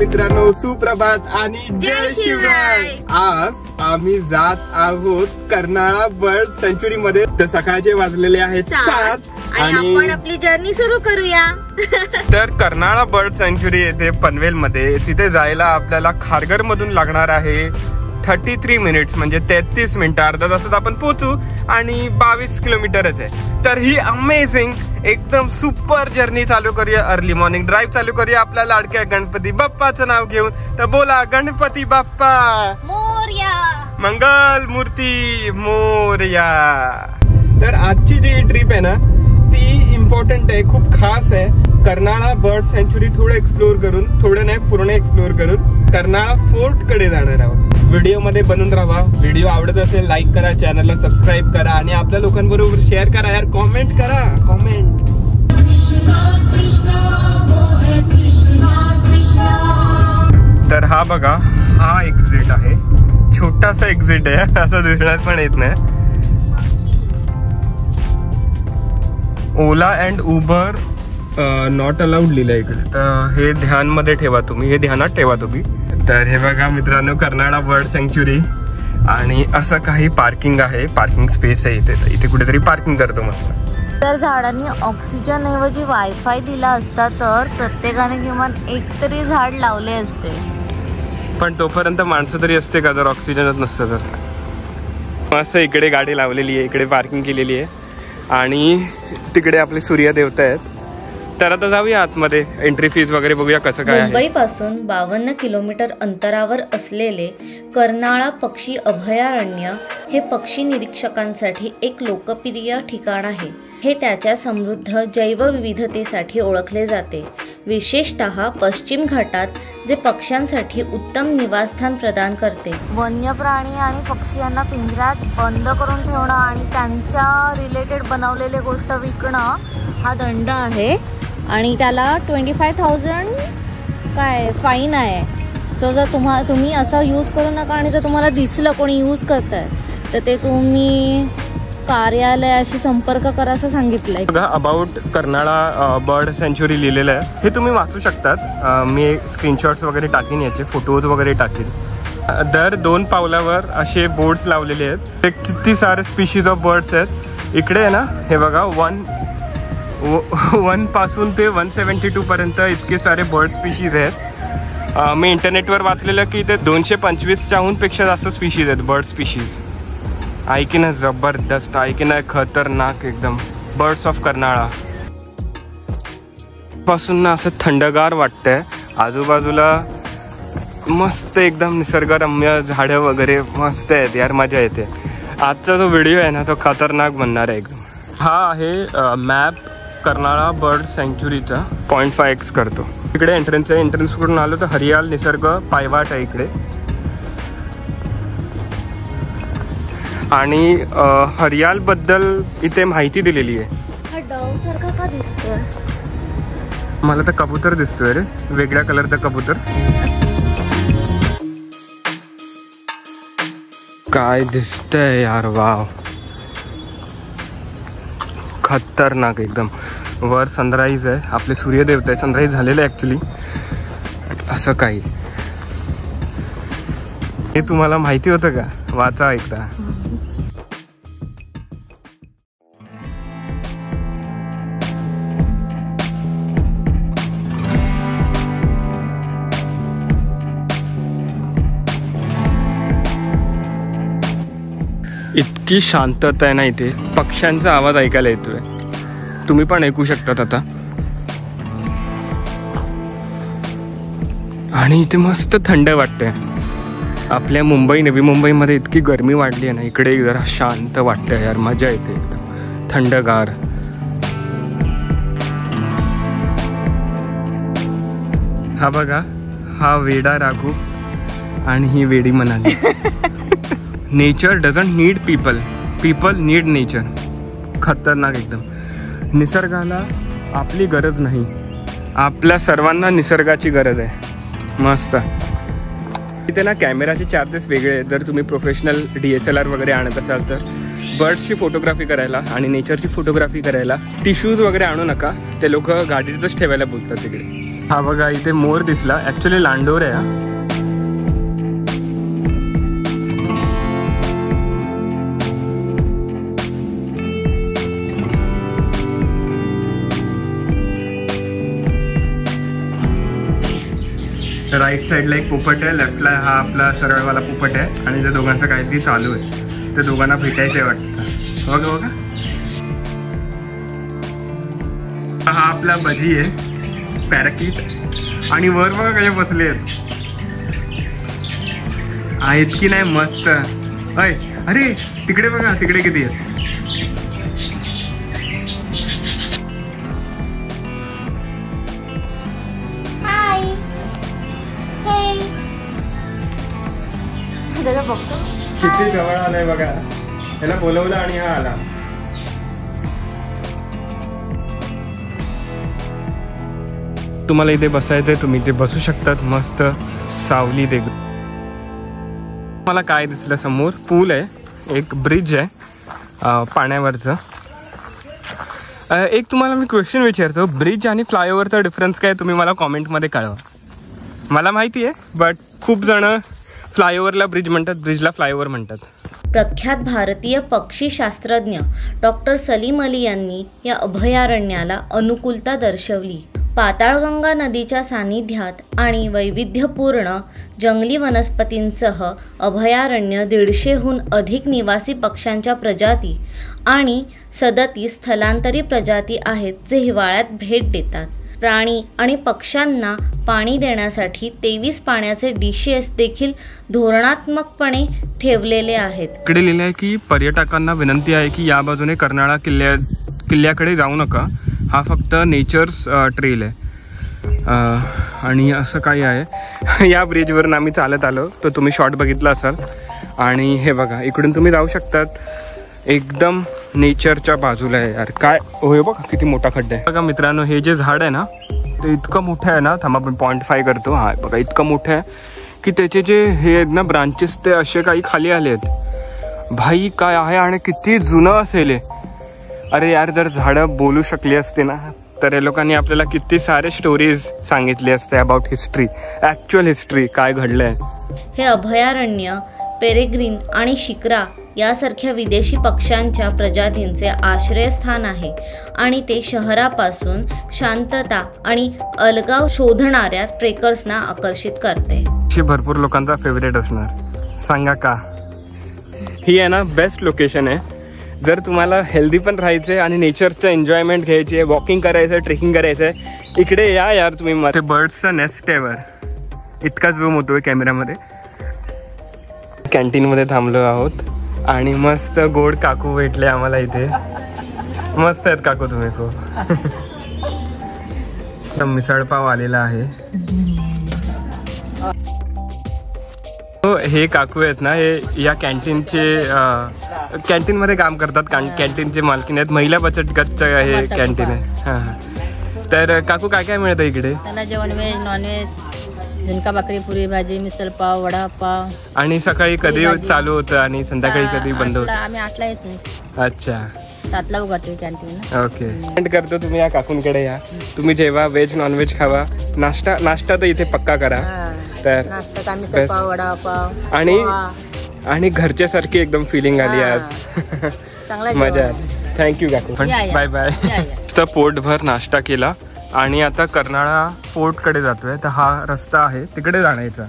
मित्रांनो, सुप्रभात आणि जय शिवराय। आज आम्ही जात आहोत कर्नाळा बर्ड सँच्युरी मध्ये। तर सकाळचे वाजलेले आहेत 7 आणि आपण आपली जर्नी सुरू करूया। तर कर्नाळा बर्ड सँच्युरी येथे पनवेल मध्ये, तिथे जायला आपल्याला खारघर मधून लागणार आहे 33 मिनिट्स, म्हणजे 33 मिनिटं, अर्धा तासात आपण पोहोचू आणि 22 किलोमीटरच आहे। तर ही अमेझिंग एकदम सुपर जर्नी चालू करूया, अर्ली मॉर्निंग ड्राईव्ह चालू करूया आपल्या लाडक्या गणपती बाप्पाचं नाव घेऊन। तर बोला गणपती बाप्पा मोरया, मंगल मूर्ती मोरया। तर आजची जी ट्रिप आहे ना ती इम्पॉर्टंट आहे, खूप खास आहे। कर्नाळा बर्ड सँच्युरी थोडं एक्सप्लोर करून, थोडं नाही पूर्ण एक्सप्लोर करून कर्नाळा फोर्ट कडे जाणार आहोत। व्हिडिओ मध्ये बनून राहा। व्हिडिओ आवडत असेल लाईक करा, चॅनलला सबस्क्राईब करा आणि आपल्या लोकांबरोबर शेअर करा यार, कॉमेंट करा, कॉमेंट। तर हा बघा, हा एक्झिट आहे, छोटासा एक्झिट आहे, असं दिसण्यात पण येत नाही। ओला अँड उबर नॉट अलाउड लिहिलंय इकडे, तर हे ध्यान मध्ये ठेवा तुम्ही, हे ध्यानात ठेवा तुम्ही। तर हे बघा मित्रांनो, कर्नाळा बर्ड सँच्युरी आणि असं काही पार्किंग आहे, पार्किंग स्पेस आहे इथे, इथे कुठेतरी पार्किंग करतो मस्त। तर झाडांनी ऑक्सिजन ऐवजी वायफाय दिला असता तर प्रत्येकाने किमान एक तरी झाड लावले असते, पण तोपर्यंत माणसं तरी असते का जर ऑक्सिजनच नसतं तर। मस्त इकडे गाडी लावलेली आहे, इकडे पार्किंग केलेली आहे आणि तिकडे आपले सूर्य देवता आहेत। तर आता जाऊया आतमध्ये, एंट्री फीज वगैरे बघूया कसं काय आहे। मुंबईपासून 52 किलोमीटर अंतरावर असलेले कर्नाळा पक्षी अभयारण्य हे पक्षी निरीक्षकांसाठी एक लोकप्रिय ठिकाण आहे। हे त्याच्या समृद्ध जैवविविधतेसाठी ओळखले जाते, विशेषतः पश्चिम घाटात, जे पक्ष्यांसाठी उत्तम निवासस्थान प्रदान करते। वन्य प्राणी आणि पक्षी यांना पिंजऱ्यात बंद करून ठेवणं आणि त्यांच्या रिलेटेड बनवलेले गोष्ट विकणं हा दंड आहे आणि त्याला 25,000 काय फाईन आहे। सो जर तुम्ही असं यूज करू नका आणि जर तुम्हाला दिसलं कोणी यूज करताय तर ते तुम्ही कार्यालयाशी संपर्क करा असं सांगितलंय। अबाउट कर्नाळा बर्ड सँच्युरी लिहिलेलं आहे, हे तुम्ही वाचू शकतात। मी स्क्रीनशॉट्स वगैरे टाकीन, याचे फोटोज वगैरे टाकीन। दर 2 पावलावर असे बोर्ड्स लावलेले आहेत, ते किती सारे स्पीशीज ऑफ बर्ड्स आहेत। इकडे आहे ना, हे बघा 1 पासून ते 172 पर्यंत इतके सारे बर्ड स्पीशीज आहेत। मी इंटरनेटवर वाचलेलं की ते 225च्याहून पेक्षा जास्त स्पीशीज आहेत, बर्ड स्पीशीज। ऐकी ना, जबरदस्त, ऐकी ना, खतरनाक एकदम। बर्ड्स ऑफ कर्नाळा पासून ना असं थंडगार वाटतंय, आजूबाजूला मस्त एकदम निसर्गरम्य झाडं वगैरे मस्त आहेत यार, मजा येते। आजचा जो व्हिडिओ आहे ना तो खतरनाक बनणार आहे एकदम। हा आहे मॅप कर्नाळा बर्ड सँच्युरीचा, 0.5x करतो। इकडे एंट्रन्स आहे, एंट्रन्स कडून आलो तर हरियाल निसर्ग पायवाट आहे इकडे, आणि हरियाल बद्दल इथे माहिती दिलेली आहे। हा डव सारखा का दिसतोय? मला तर कबूतर दिसतोय रे, वेगळ्या कलरचा कबूतर। काय दिसतंय यार, वाव, खतरनाक एकदम। वर सनराईज आहे, आपले सूर्यदेवता आहे, सनराईज झालेलं आहे ॲक्च्युली। असं काही हे तुम्हाला माहिती होतं का? वाचा एकदा। इतकी शांतता आहे ना इथे, पक्ष्यांचा आवाज ऐकायला येतोय, तुम्ही पण ऐकू शकतात आता। आणि इथे मस्त थंड वाटतंय। आपल्या मुंबई, नवी मुंबईमध्ये इतकी गरमी वाढली आहे ना, इकडे जरा शांत वाटतंय यार, मजा येते एकदम थंडगार। हा बघा, हा वेडा राघू आणि ही वेडी Manali. Nature doesn't need people, people need nature. खतरनाक एकदम। निसर्गाला आपली गरज नाही, आपल्या सर्वांना निसर्गाची गरज आहे। मस्त। इथे ना कॅमेराचे चार्जेस वेगळे आहेत, जर तुम्ही प्रोफेशनल DSLR वगैरे आणत असाल तर बर्ड्सची फोटोग्राफी करायला आणि नेचरची फोटोग्राफी करायला टिश्यूज वगैरे आणू नका, ते लोक गाडीतच ठेवायला बोलतात तिकडे। हा बघा इथे मोर दिसला, ऍक्च्युली लांडोर आहे हा. राईट साईडला एक पोपट आहे, लेफ्टला हा आपला सरळवाला पोपट आहे आणि त्या दोघांचं काहीतरी चालू आहे. त्या दोघांना भेटायचं आहे वाटतं. बघा बघा, हा आपला बजी आहे पॅराकीट. आणि वर बघा कसे बसले आहेत की नाही मस्त. अय अरे तिकडे बघा, तिकडे किती आहेत. किती जवळ आलाय बघा. त्याला बोलवलं आणि हा आला. तुम्हाला इथे बसायचंय, तुम्ही इथे बसू शकतात. मस्त सावली दे. मला काय दिसलं समोर? पूल आहे, एक ब्रिज आहे पाण्यावरचं. एक तुम्हाला मी क्वेश्चन विचारतो, ब्रिज आणि फ्लायओव्हरचा डिफरन्स काय तुम्ही मला कॉमेंटमध्ये कळवा. मला माहिती आहे बट खूप जण फ्लायओव्हरला ब्रिज म्हणतात, ब्रिजला फ्लायओव्हर म्हणतात. प्रख्यात भारतीय पक्षीशास्त्रज्ञ डॉक्टर सलीम अली यांनी या अभयारण्याला अनुकूलता दर्शवली. पाताळगंगा नदीच्या सानिध्यात आणि वैविध्यपूर्ण जंगली वनस्पतींसह अभयारण्य 150हून अधिक निवासी पक्ष्यांच्या प्रजाती आणि 37 स्थलांतरी प्रजाती आहेत जे हिवाळ्यात भेट देतात. प्राणी आणि पक्ष्यांना पाणी देण्यासाठी 23 पाण्याचे डिशेस देखील धोरणात्मकपणे ठेवलेले आहेत. इकडे लिहिले आहे की पर्यटकांना विनंती आहे की या बाजूने कर्नाळा किल्ल्याकडे जाऊ नका. हा फक्त नेचर्स ट्रेल आहे. आणि असं काही आहे. या ब्रिजवरून आम्ही चालत आलो, तर तुम्ही शॉर्ट बघितला असाल. आणि हे बघा इकडून तुम्ही जाऊ शकतात, एकदम नेचरच्या बाजूला आहे. यार काय होय बघा, किती मोठा खड्डा आहे बघा मित्रांनो. हे जे झाड आहे ना ते इतकं मोठं आहे ना, थांबा आपण 0.5 करतो. हा बघा इतकं मोठं आहे की त्याचे जे हे आहेत ना ब्रांचेस ते असे काही खाली आले आहेत. भाई काय आहे आणि किती जुनं असेल. अरे यार जर झाडं बोलू शकली असते ना तर या लोकांनी आपल्याला किती सारे स्टोरीज सांगितले असते अबाउट हिस्ट्री, ॲक्च्युअल हिस्ट्री काय घडलंय. हे अभयारण्य पेरेग्रीन आणि शिक्रा यासारख्या विदेशी पक्ष्यांच्या प्रजातींचे आश्रयस्थान आहे आणि ते शहरापासून शांतता आणि अलगाव शोधणाऱ्या ट्रेकर्सना आकर्षित करते. भरपूर लोकांचा फेवरेट असणार, सांगा का. ही आहे ना बेस्ट लोकेशन आहे. जर तुम्हाला हेल्दी पण राहायचं आहे आणि नेचरचं एन्जॉयमेंट घ्यायची आहे, वॉकिंग करायचं आहे, ट्रेकिंग करायचं आहे, इकडे या यार तुम्ही. ते बर्ड्सचा नेस्ट आहे वर, इतका झूम होतोय कॅमेऱ्यामध्ये. कॅन्टीनमध्ये थांबलो आहोत आणि मस्त गोड काकू भेटले आम्हाला इथे. मस्त आहेत काकू तुम्ही खूप. मिसळपाव आलेला आहे. हे काकू आहेत ना, हे या कॅन्टीनमध्ये काम करतात. कॅन्टीनचे मालकीन आहेत. महिला बचत गटचं हे कॅन्टीन आहे. हां तर काकू काय काय मिळतं इकडे? त्याला जेवण व्हेज नॉनव्हेज, झुणका भाकरी, पुरी भाजी, मिसळपाव, वडापाव. आणि सकाळी कधी चालू होतं आणि संध्याकाळी कधी बंद होतं? आम्ही 8ला येतो. अच्छा 7ला उघडतो कॅन्टीन. ओके करतो. तुम्ही या काकूंकडे या, तुम्ही जेव्हा व्हेज नॉनव्हेज खावा. नाश्ता तर इथे पक्का करा. तर वडापाव आणि घरच्यासारखी एकदम फिलिंग आली आज. मजा आली. थँक्यू काकू. Bye bye. तर पोटभर नाश्ता केला आणि आता कर्नाळा फोर्टकडे जातोय. तर हा रस्ता आहे तिकडे जाण्याचा.